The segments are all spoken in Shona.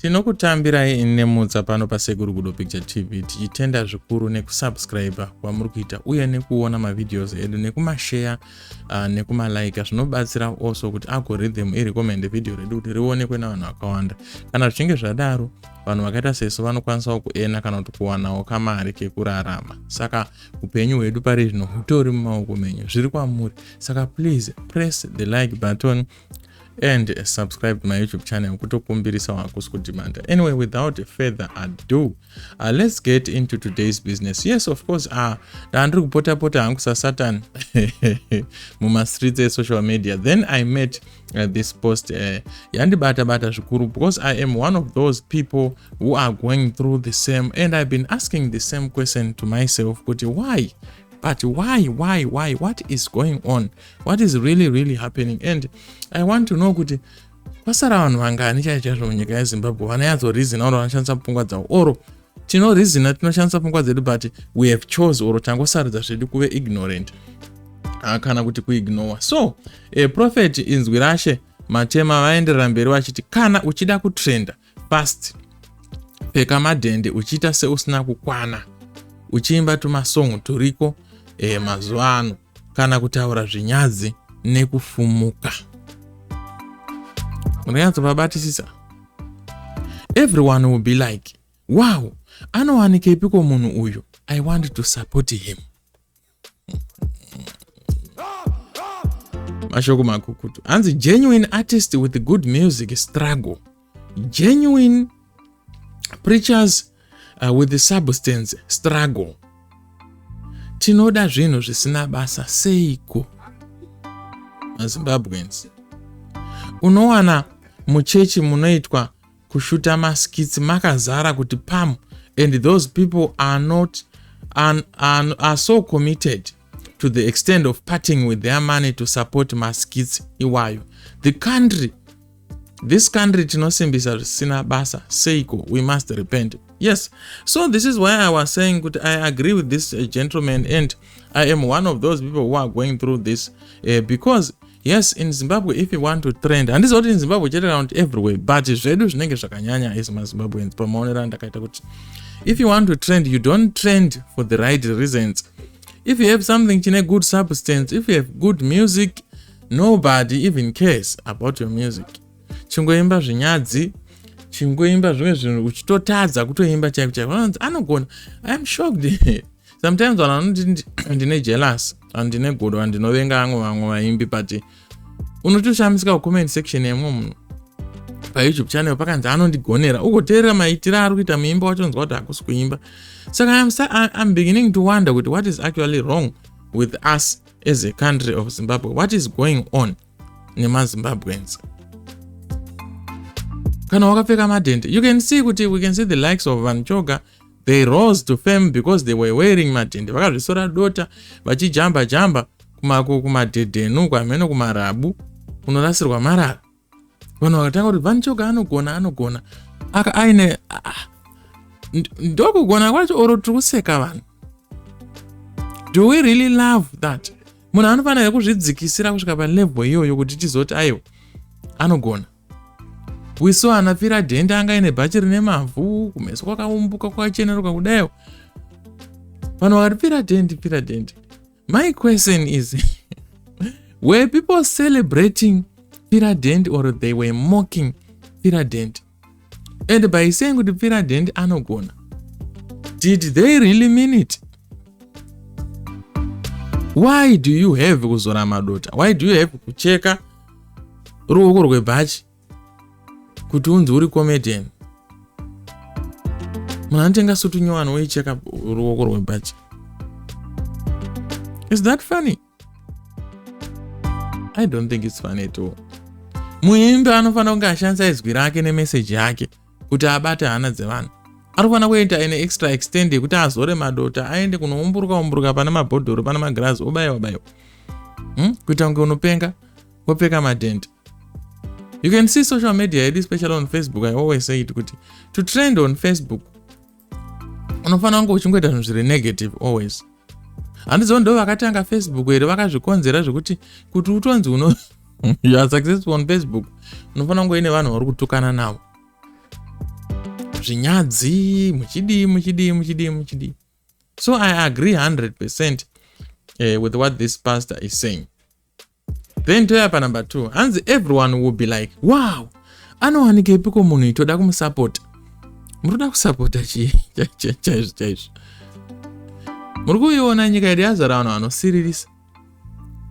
Tinokutambirai nemutsa pano paSegurugudo Picture TV tichitenda zvikuru nekusubscribe kwamuri kuita uye nekuona mavideos edu nekumashare nekumalike zvinobatsira also kuti algorithm irecommend video redu kuti rionekwe navanhu vakawanda. Kana zvichinge zvadaro vanhu vakaita sesu vanokwanisa kuena kana kuti kuwanawo kamari kekurarama. Saka upenyu hwedu pari zvino hutori mumaoko menyu, zviri kwamuri. Saka please press the like button and subscribe to my YouTube channel kutokumbirisa wakusi kudimanda. Anyway, without further ado, let's get into today's business. Yes, of course, ndandiri kupota hangu sasatan muma streets social media. Then I met this post yandibata zvikuru because I am one of those people who are going through the same, and I've been asking the same question to myself, but why? But why? What is going on? What is really happening? And I want to know kuti pasara vanhu vangani chaizvo munyika yeZimbabwe vanayatso reason oro vanoshandisa pfungwa dzavo oro tino reason tinoshandisa pfungwa dzedu but we have chose oro tangosarudza zvedu kuve ignorant kana kuti kuignore. So prophet inzwi rashe Matema vaenderera mberi vachiti kana uchida kutrenda fast pfeka madhende uchiita seusina kukwana uchiimba tumasong turiko mazuva ano kana kutaura zvinyadzi nekufumuka. Unyanzobabatisisa. Everyone will be like, wow, anowanikepiko munhu uyu, I want to support him. Mashoko makukutu. Anzi genuine artist with good music struggle. Genuine preachers with the substance struggle. Tinoda zvinhu zvisina basa seiko maZimbabweans. Unowana muchechi munoitwa kushuta maskits makazara kuti pam, and those people are so committed to the extent of parting with their money to support maskits iwayo. This country tinosimbisa zvisina basa seiko, we must repent. Yes, so this is why I was saying that I agree with this gentleman, and I am one of those people who are going through this because yes, in Zimbabwe, if you want to trend, and this is what in Zimbabwe get around everywhere, but zvedu zvinenge zvakanyanya is maZimbabweans pamaonera ndakaita kuti if you want to trend, you don't trend for the right reasons. If you have something chine good substance, if you have good music, nobody even cares about your music. Chingoimba zvinyadzi, chingoimba zvimwe zvinhu uchitotadza kutoimba chaiko anogona. I am shocked. Sometimes vanoti ndine jealous andine godo andinovenga vamwe vaimbi, but unotoshamisika kucomment section yemwe munhu paYouTube channel pakanzi anondigonera ugoteerera maitiro ari kuita muimba wacho nzwa kuti hakusi kuimba. Saka I'm beginning to wonder what is actually wrong with us as a country of Zimbabwe. What is going on nemaZimbabweans? Kana wakapfeka madhende, you can see kuti we can see the likes of Vanchoga. They rose to fame because they were wearing madhende. Vakazvisora dota vachijamba kumadhedhenu kwameno kumarabu kunorasirwa marara. Vanhu vakatanga kuti Vanchoga anogona aka aine ndokugona kwacho oro tirikuseka vanhu. Do we really love that? Munhu anofanira kuzvidzikisira kusvika palevel iyoyo kuti tizoti aiwa anogona. We saw anapfira dhende anga ine bhachi rine mavhu, kumeso kwakaumbuka kwakacheneruka kudayo. Vanhu vakapfira dhende. My question is, were people celebrating pfira dhende or they were mocking pfira dhende? And by saying kuti pfira dhende anogona, did they really mean it? Why do you have kuzora madota? Why do you have kucheka ruoko rwebhachi kuti unzi uri comedian? Munhu anotenga sutu nyowani weicheka ruoko rwebhachi. Is that funny? I don't think it's funny at all. Muimbi anofanira kunge ashandisa izwi rake nemessage yake kuti abate hana dzevanhu. Anofanira kuita ine extra extend yekuti azore madota aende kunoumburuka pana mabhodhoro pana magirazi obayiwa. Kuita kunge unopenga wopfeka madhende. You can see social media, especially on Facebook. I always say it kuti to trend on Facebook unofanira kunge uchingoita zvinhu zviri negative always. Handizo ndo vakatanga Facebook ere vakazvikonzera zvekuti kuti utonzi you are successful on Facebook unofanira kunge ine vanhu vari kutukana navo. zvinyadzi muchidi. So I agree 100% with what this pastor is saying. Then to up number 2, and everyone will be like, wow, anowanike ipiko munhu itoda kumusapota. Muroda kusapota chaizvo. Muri kuiona nyika yedu yazara vanhu vanosiririsa.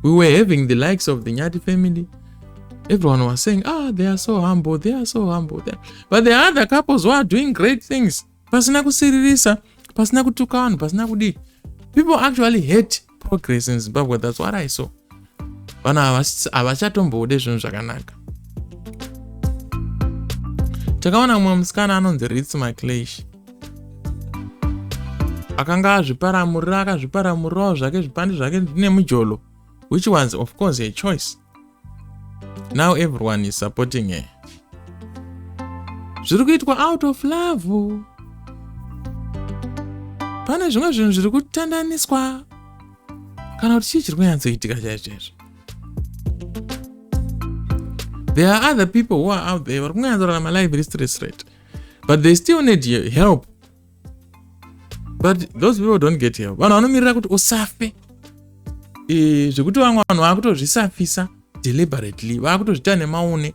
We were having the likes of the Nyati family. Everyone was saying, they are so humble. But there are other couples who are doing great things. Pasina kusiririsa, pasina kutuka vanhu, pasina kudi. People actually hate progress in Zimbabwe. That's what I saw. Vanhu havachatombode zvinhu zvakanaka. Takaona mumwe musikana anonzi Ritz McLeish. Akanga akazviparamurirawo zvake zvipande zvake nemujolo, which was of course a choice. Now everyone is supporting her. Zviri kuitwa out of love. Pane zvimwe zvinhu zviri kutandaniswa kana kuti chii chiri kunyatsoitika chaizvo. There are other people who are out there vari kunyanyorarama life iri straight, but they still need help. But those people don't get help. Vanhu vanomirira kuti usafe. Zvekuti vamwe vanhu vakutozvisafisa deliberately, vakutozvita nemaune.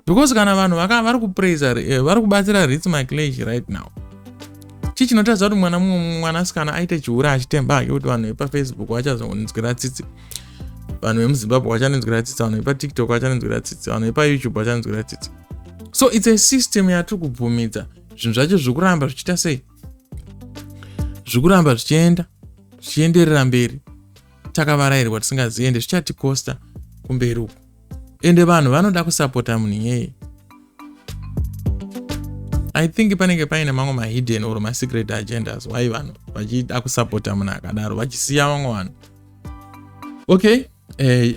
Because kana vanhu vari kupraise, vari kubatsira Ritz McLeish right now. Chii chinotaridza kuti mwanasikana aite chiura achitemba hake kuti vanhu vepaFacebook vachazonzwira tsitsi. Vanhu vemuZimbabwe vachanonzwira tsitsi, vanhu vepaTikTok vachanonzwira tsitsi, vanhu vepaYouTube vachanonzwira tsitsi. So it's a system yatiri kubvumidza. Zvinhu zvacho zvikuramba zvichiita sei? Zvikuramba zvichienderera mberi. Takavarairwa tisingazivi ende zvichaticosta kumberi uku. Ende vanhu vanoda kusapota munhu iyeye. I think panenge paine mamwe mahidden or masecret agendas why vanhu vachida kusapota munhu akadaro vachisiya vamwe vanhu. Okay,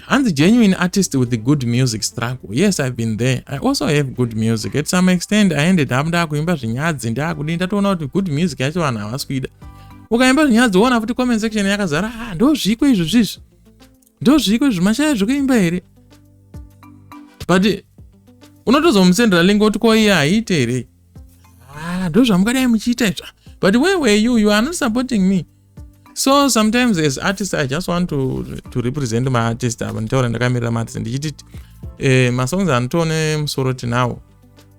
I'm the genuine artist with the good music struggle. Yes, I've been there. I also have good music. At some extent, I ended up ndakuimba zvinyadzi ndakudi ndatoona kuti good music yacho vanhu havasi kuida. Ukaimba zvinyadzi uona futi comment section yakazara, ndo zviko izvo zvizvi. Ndo zviko izvi mashaya zvekuimba here. But unotozomusendera link kuti ko iye haiite here. Ndo zvamukadai muchiita izvo. But where were you? You are not supporting me. So sometimes as artists I just want to represent my artist. Nditaura ndakamirira artist ndichiti masongs anotone musoro tinawo.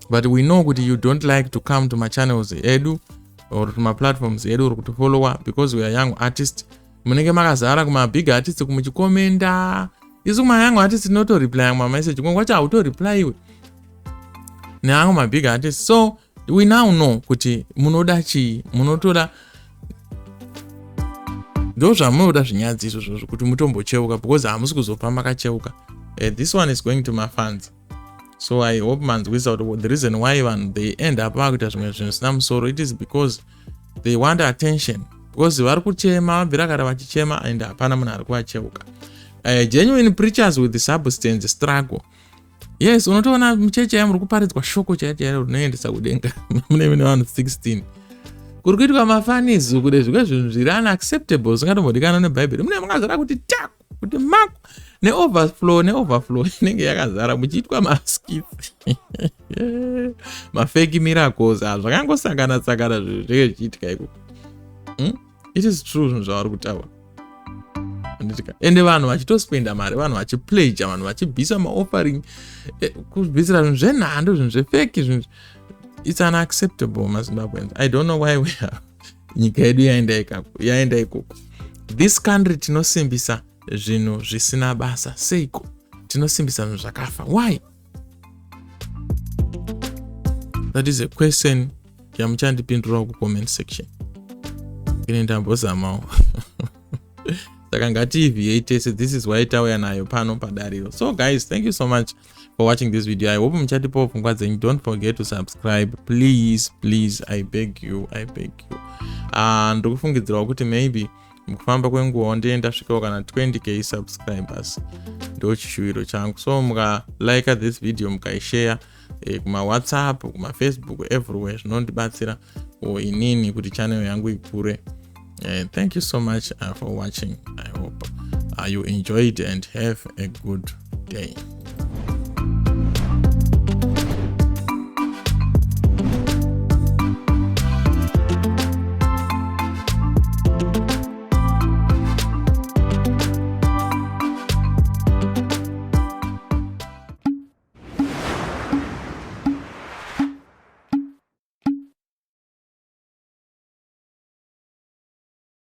But we know kuti you don't like to come to my channels edu or to my platforms edu or kutofollowa because we are young artists. Munenge makazara kuma big artists kumuchikomenda. Isu kuma young artists noto reply kuma message. Kwacha auto reply iwe. Neango ma big artists. So we now know kuti munoda chi, munotoda ndo zvamunoda zvinyadzi izvozvo kuti mutombocheuka because hamusi kuzopa makacheuka. This one is going to my fans. So I hope manzwisa kuti the reason why they end up vakuita zvimwe zvinhu zvisina musoro, it is because they want attention. Because vari kuchema, vabvira kare vachichema and hapana munhu ari kuvacheuka. Genuine preachers with the substance struggle. Yes, unotoona mucheche yamuri kuparidzwa shoko chaichairo rinoendesa kudenga mune vanhu 16. Kuri kuitwa mafanizo kuti zvinhu zviri unacceptable zingatombodikana nebhaibheri. Mune makazara kuti taku, kuti maku, neoverflow inenge yakazara muchiitwa maskits. Mafake miracles, zvakangosangana zvenge zvichiitika ikoko. It is true zvinhu zvavari kutaura. Ende vanhu vachitospenda mari, vanhu vachipledge, vanhu vachibvisa maoffering, kubvisira zvinhu zvenhando, zvinhu zvefake, zvinhu. It's unacceptable, Zimbabweans. I don't know why we are. Nyika yedu yaenda ikoko. This country tinosimbisa zvinhu zvisina basa. Seiko tinosimbisa zvinhu zvakafa. Why? That is a question yamuchandipindura ku-comment section. Ine ndambozamawo. Saka ngatiivhietese. This is why tauya nayo pano padariro. So guys, thank you so much for watching this video. I hope muchatipawo pfungwa dzenyu. Don't forget to subscribe. Please, I beg you. Ndikufungidzirawo kuti maybe mukufamba kwenguva ndienda svikawo kana 20k subscribers. Ndo chishuwiro changu. So mukalike this video, mukaishare kuma WhatsApp, kuma Facebook, everywhere. Zvinondibatsira inini kuti channel yangu ikure. Thank you so much for watching. I hope you enjoyed and have a good day.